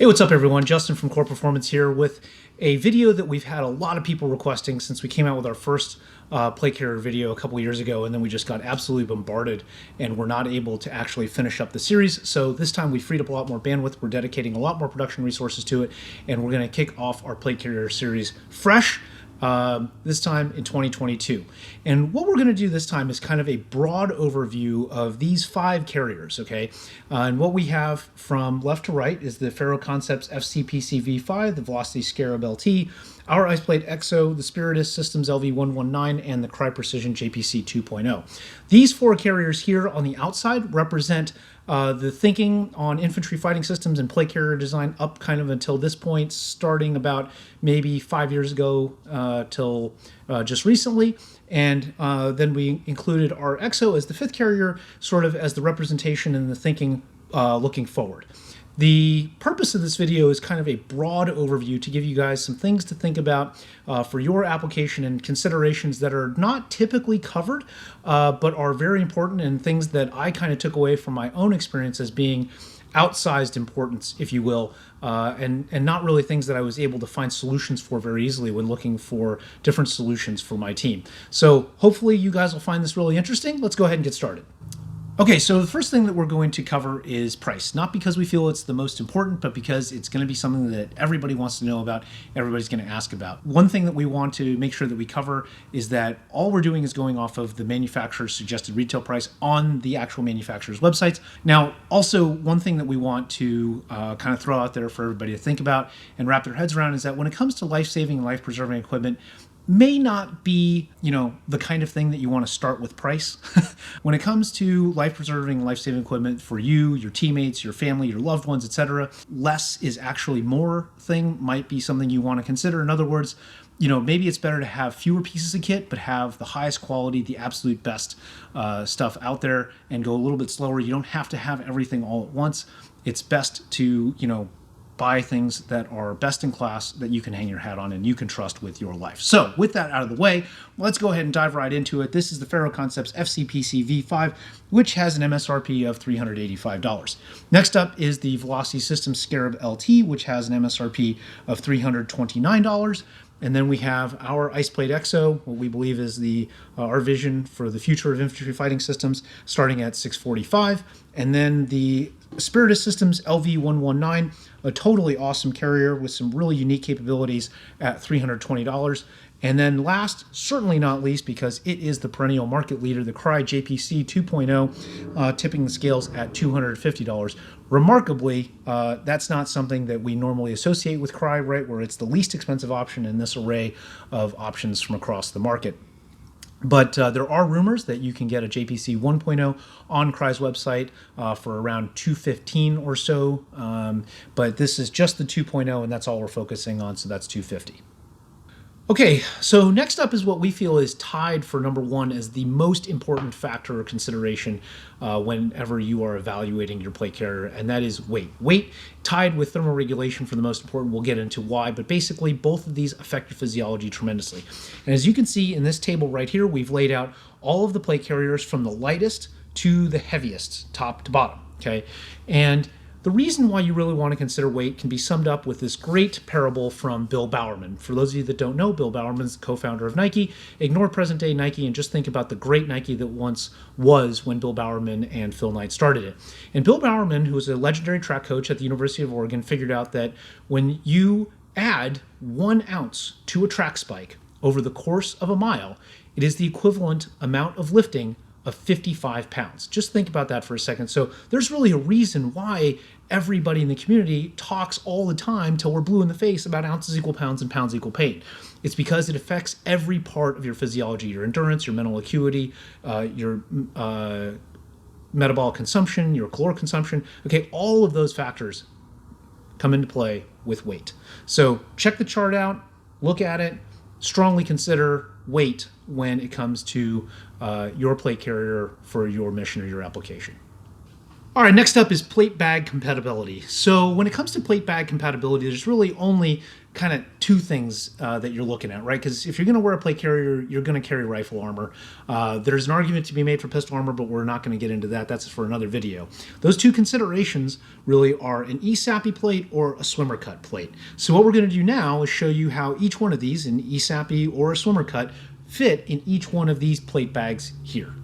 Hey, what's up everyone? Justin from Core Performance here with a video that we've had a lot of people requesting since we came out with our first plate carrier video a couple years ago, and then we just got absolutely bombarded and we're not able to actually finish up the series. So this time we freed up a lot more bandwidth, we're dedicating a lot more production resources to it, and we're going to kick off our plate carrier series fresh. This time in 2022. And what we're going to do this time is kind of a broad overview of these 5 carriers, okay? And what we have from left to right is the Ferro Concepts FCPC V5, the Velocity SCARAB LT, our IcePlate EXO, the Spiritus Systems LV119, and the Crye Precision JPC 2.0. These 4 carriers here on the outside represent the thinking on infantry fighting systems and plate carrier design up kind of until this point, starting about maybe 5 years ago till just recently. And then we included our EXO as the 5th carrier, sort of as the representation and the thinking looking forward. The purpose of this video is kind of a broad overview to give you guys some things to think about for your application and considerations that are not typically covered, but are very important, and things that I kind of took away from my own experience as being outsized importance, if you will, and not really things that I was able to find solutions for very easily when looking for different solutions for my team. So hopefully you guys will find this really interesting. Let's go ahead and get started. Okay, so the first thing that we're going to cover is price. Not because we feel it's the most important, but because it's going to be something that everybody wants to know about, everybody's going to ask about. One thing that we want to make sure that we cover is that all we're doing is going off of the manufacturer's suggested retail price on the actual manufacturer's websites. Now, also one thing that we want to kind of throw out there for everybody to think about and wrap their heads around is that when it comes to life-saving and life-preserving equipment, may not be, the kind of thing that you want to start with price. When it comes to life-preserving, life-saving equipment for you, your teammates, your family, your loved ones, etc., less is actually more thing might be something you want to consider. In other words, maybe it's better to have fewer pieces of kit, but have the highest quality, the absolute best stuff out there, and go a little bit slower. You don't have to have everything all at once. It's best to, buy things that are best in class that you can hang your hat on and you can trust with your life. So with that out of the way, let's go ahead and dive right into it. This is the Ferro Concepts FCPC V5, which has an MSRP of $385. Next up is the Velocity Systems SCARAB LT, which has an MSRP of $329. And then we have our IcePlate EXO, what we believe is our vision for the future of infantry fighting systems, starting at $645. And then the Spiritus Systems LV119, a totally awesome carrier with some really unique capabilities at $320. And then last, certainly not least, because it is the perennial market leader, the Crye JPC 2.0, tipping the scales at $250. Remarkably, that's not something that we normally associate with Crye, right, where it's the least expensive option in this array of options from across the market. But there are rumors that you can get a JPC 1.0 on Crye's website for around $215 or so. But this is just the 2.0, and that's all we're focusing on, so that's $250. Okay, so next up is what we feel is tied for number 1 as the most important factor or consideration whenever you are evaluating your plate carrier, and that is weight. Weight tied with thermoregulation for the most important. We'll get into why, but basically both of these affect your physiology tremendously. And as you can see in this table right here, we've laid out all of the plate carriers from the lightest to the heaviest, top to bottom, okay? And the reason why you really want to consider weight can be summed up with this great parable from Bill Bowerman. For those of you that don't know, Bill Bowerman is the co-founder of Nike. Ignore present-day Nike and just think about the great Nike that once was when Bill Bowerman and Phil Knight started it. And Bill Bowerman, who was a legendary track coach at the University of Oregon, figured out that when you add 1 ounce to a track spike over the course of a mile, it is the equivalent amount of lifting of 55 pounds. Just think about that for a second. So there's really a reason why everybody in the community talks all the time till we're blue in the face about ounces equal pounds and pounds equal pain. It's because it affects every part of your physiology, your endurance, your mental acuity, your metabolic consumption, your caloric consumption. Okay, all of those factors come into play with weight. So check the chart out, look at it, strongly consider weight when it comes to your plate carrier for your mission or your application. All right, next up is plate bag compatibility. So when it comes to plate bag compatibility, there's really only kind of two things that you're looking at, right? Because if you're going to wear a plate carrier, you're going to carry rifle armor. There's an argument to be made for pistol armor, but we're not going to get into that. That's for another video. Those two considerations really are an ESAPI plate or a swimmer cut plate. So what we're going to do now is show you how each one of these, an ESAPI or a swimmer cut, fit in each one of these plate bags here.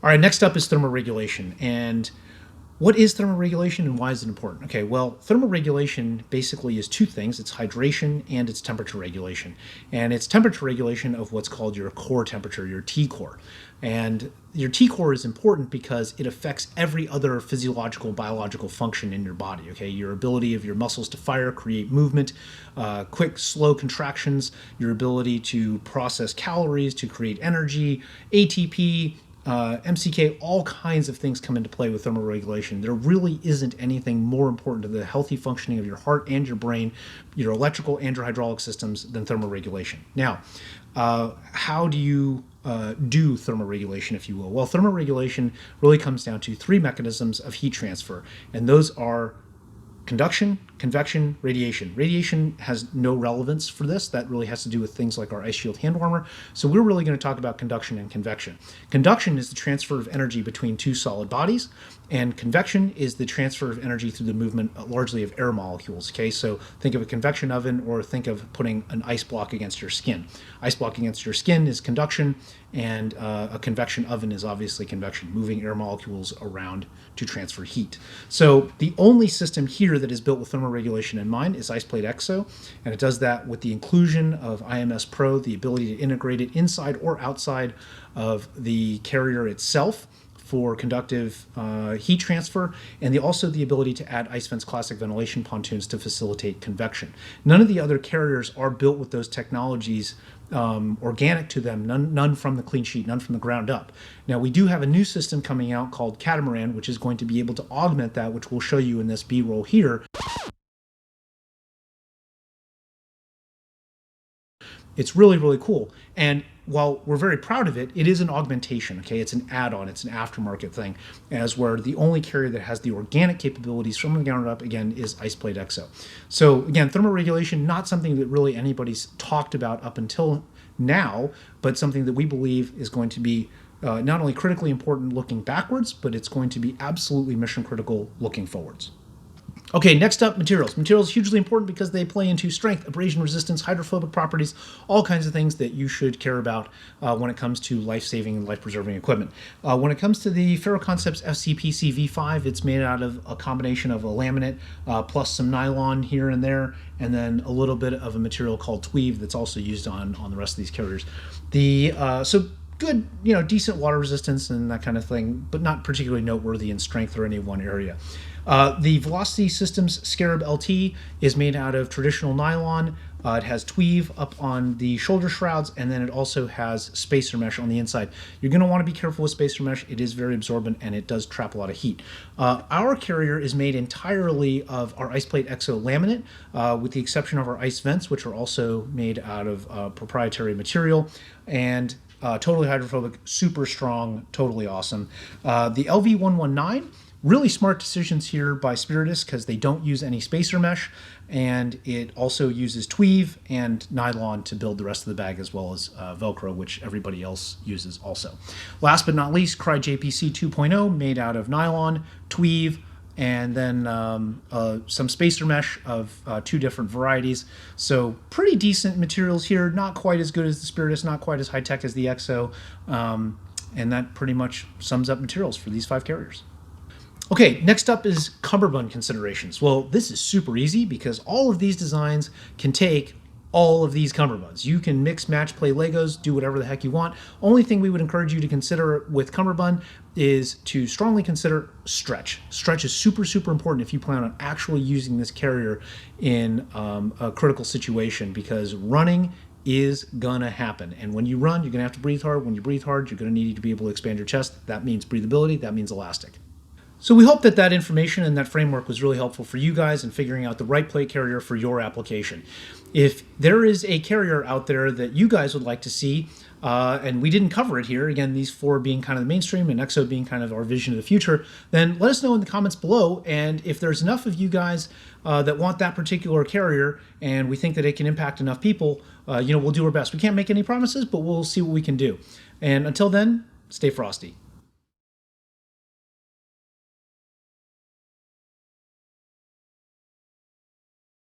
All right, next up is thermoregulation. And what is thermoregulation and why is it important? Okay, well, thermoregulation basically is two things. It's hydration and it's temperature regulation. And it's temperature regulation of what's called your core temperature, your T-core. And your T-core is important because it affects every other physiological, biological function in your body, okay? Your ability of your muscles to fire, create movement, quick, slow contractions, your ability to process calories, to create energy, ATP, MCK, all kinds of things come into play with thermoregulation. There really isn't anything more important to the healthy functioning of your heart and your brain, your electrical and your hydraulic systems than thermoregulation. Now, how do you do thermoregulation, if you will? Well, thermoregulation really comes down to three mechanisms of heat transfer, and those are conduction, convection, radiation. Radiation has no relevance for this. That really has to do with things like our ice shield hand warmer. So we're really going to talk about conduction and convection. Conduction is the transfer of energy between two solid bodies, and convection is the transfer of energy through the movement largely of air molecules. Okay, so think of a convection oven, or think of putting an ice block against your skin. Ice block against your skin is conduction, and a convection oven is obviously convection, moving air molecules around to transfer heat. So the only system here that is built with thermoregulation in mind is IcePlate EXO, and it does that with the inclusion of IMS Pro, the ability to integrate it inside or outside of the carrier itself for conductive heat transfer, and also the ability to add IceVent's classic ventilation pontoons to facilitate convection. None of the other carriers are built with those technologies organic to them, none from the clean sheet, none from the ground up. Now, we do have a new system coming out called Catamaran, which is going to be able to augment that, which we'll show you in this B-roll here. It's really, really cool. And while we're very proud of it, it is an augmentation, okay? It's an add-on, it's an aftermarket thing, as where the only carrier that has the organic capabilities from the ground up, again, is IcePlate EXO. So again, thermoregulation, not something that really anybody's talked about up until now, but something that we believe is going to be not only critically important looking backwards, but it's going to be absolutely mission critical looking forwards. Okay, next up, materials. Materials are hugely important because they play into strength, abrasion resistance, hydrophobic properties, all kinds of things that you should care about when it comes to life-saving and life-preserving equipment. When it comes to the Ferro Concepts FCPC V5, it's made out of a combination of a laminate plus some nylon here and there, and then a little bit of a material called tweave that's also used on the rest of these carriers. So good, decent water resistance and that kind of thing, but not particularly noteworthy in strength or any one area. The Velocity Systems SCARAB LT is made out of traditional nylon. It has tweave up on the shoulder shrouds, and then it also has spacer mesh on the inside. You're going to want to be careful with spacer mesh. It is very absorbent, and it does trap a lot of heat. Our carrier is made entirely of our IcePlate EXO laminate, with the exception of our ice vents, which are also made out of proprietary material, and totally hydrophobic, super strong, totally awesome. The LV119, really smart decisions here by Spiritus because they don't use any spacer mesh, and it also uses tweave and nylon to build the rest of the bag, as well as Velcro, which everybody else uses also. Last but not least, Crye JPC 2.0, made out of nylon, tweave, and then some spacer mesh of two different varieties. So pretty decent materials here, not quite as good as the Spiritus, not quite as high-tech as the EXO, and that pretty much sums up materials for these 5 carriers. Okay, next up is Cummerbund considerations. Well, this is super easy because all of these designs can take all of these Cummerbunds. You can mix, match, play Legos, do whatever the heck you want. Only thing we would encourage you to consider with Cummerbund is to strongly consider stretch. Stretch is super, super important if you plan on actually using this carrier in a critical situation, because running is gonna happen. And when you run, you're gonna have to breathe hard. When you breathe hard, you're gonna need to be able to expand your chest. That means breathability, that means elastic. So we hope that that information and that framework was really helpful for you guys in figuring out the right plate carrier for your application. If there is a carrier out there that you guys would like to see, and we didn't cover it here, again, these 4 being kind of the mainstream and EXO being kind of our vision of the future, then let us know in the comments below. And if there's enough of you guys that want that particular carrier and we think that it can impact enough people, we'll do our best. We can't make any promises, but we'll see what we can do. And until then, stay frosty.